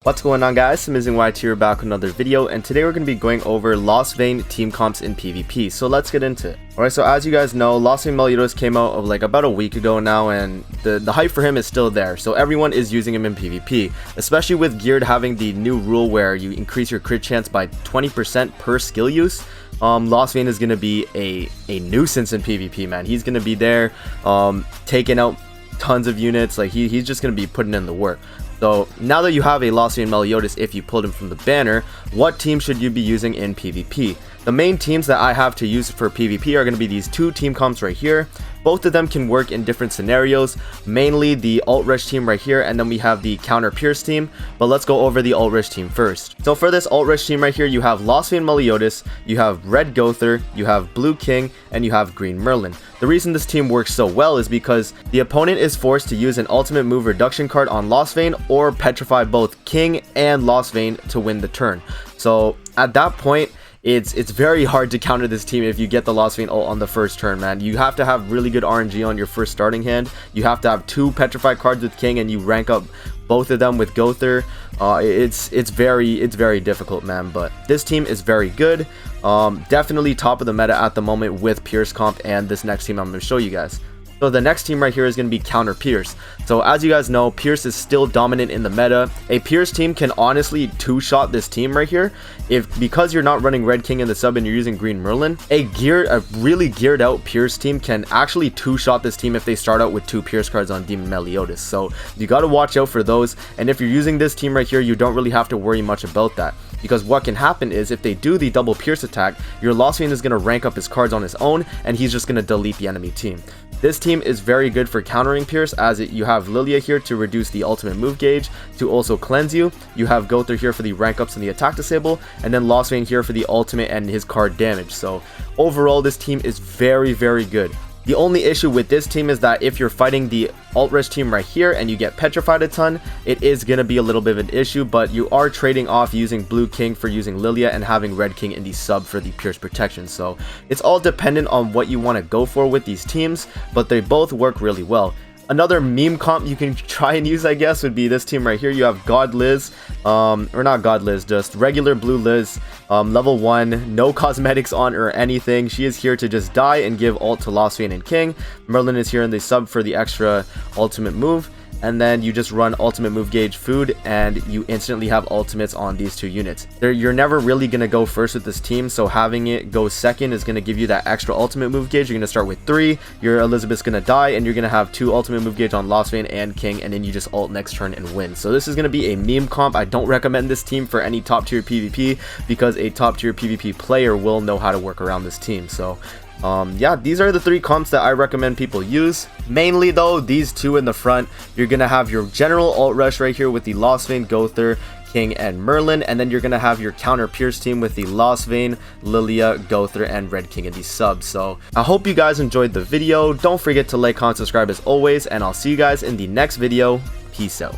What's going on, guys? Amazing White here, back with another video, and today we're going to be going over Lostvayne team comps in PvP. So let's get into it. Alright, so as you guys know, Lostvayne Meliodas came out of like about a week ago now, and the hype for him is still there. So everyone is using him in PvP, especially with Geared having the new rule where you increase your crit chance by 20% per skill use. Lostvayne is going to be a nuisance in PvP, man. He's going to be there taking out tons of units. Like he's just going to be putting in the work. So now that you have a Lostvayne Meliodas, if you pulled him from the banner, what team should you be using in PvP? The main teams that I have to use for PvP are going to be these two team comps right here. Both of them can work in different scenarios, mainly the alt rush team right here, and then we have the counter pierce team. But let's go over the alt rush team first. So for this alt rush team right here, you have Lostvayne Meliodas, you have red Gowther, you have blue King, and you have green Merlin. The reason this team works so well is because the opponent is forced to use an ultimate move reduction card on Lostvayne or petrify both King and Lostvayne to win the turn. So at that point, it's very hard to counter this team if you get the Lostvayne ult on the first turn, man. You have to have really good RNG on your first starting hand. You have to have two petrified cards with King, and you rank up both of them with Gowther. It's very difficult, man. But this team is very good. Definitely top of the meta at the moment with Pierce comp and this next team I'm going to show you guys. So the next team right here is going to be counter Pierce. So as you guys know, Pierce is still dominant in the meta. A Pierce team can honestly two-shot this team right here. Because you're not running Red King in the sub and you're using Green Merlin, a really geared out Pierce team can actually two-shot this team if they start out with two Pierce cards on Demon Meliodas. So you got to watch out for those. And if you're using this team right here, you don't really have to worry much about that. Because what can happen is if they do the double Pierce attack, your Lostvayne is going to rank up his cards on his own, and he's just going to delete the enemy team. This team is very good for countering Pierce, as you have Lilia here to reduce the ultimate move gauge, to also cleanse you. You have Gowther here for the rank ups and the attack disable, and then Lostvayne here for the ultimate and his card damage. So overall, this team is very good. The only issue with this team is that if you're fighting the alt rush team right here and you get petrified a ton, it is going to be a little bit of an issue, but you are trading off using blue King for using Lilia and having red King in the sub for the pierce protection. So it's all dependent on what you want to go for with these teams, but they both work really well. Another meme comp you can try and use, I guess, would be this team right here. You have God Liz, or not God Liz, just regular blue Liz, level 1, no cosmetics on or anything. She is here to just die and give ult to Lostvayne and King. Merlin is here in the sub for the extra ultimate move. And then you just run ultimate move gauge food, and you instantly have ultimates on these two units. You're never really going to go first with this team, so having it go second is going to give you that extra ultimate move gauge. You're going to start with 3, your Elizabeth's going to die, and you're going to have 2 ultimate move gauge on Lostvayne and King, and then you just ult next turn and win. So this is going to be a meme comp. I don't recommend this team for any top tier PvP, because a top tier PvP player will know how to work around this team. So yeah, these are the 3 comps that I recommend people use. Mainly though, these 2 in the front, you're gonna have your general alt rush right here with the Lostvayne, Gowther, King, and Merlin, and then you're gonna have your counter Pierce team with the Lostvayne, Lilia, Gowther, and Red King in the subs. So I hope you guys enjoyed the video. Don't forget to like, comment, subscribe as always, and I'll see you guys in the next video. Peace out.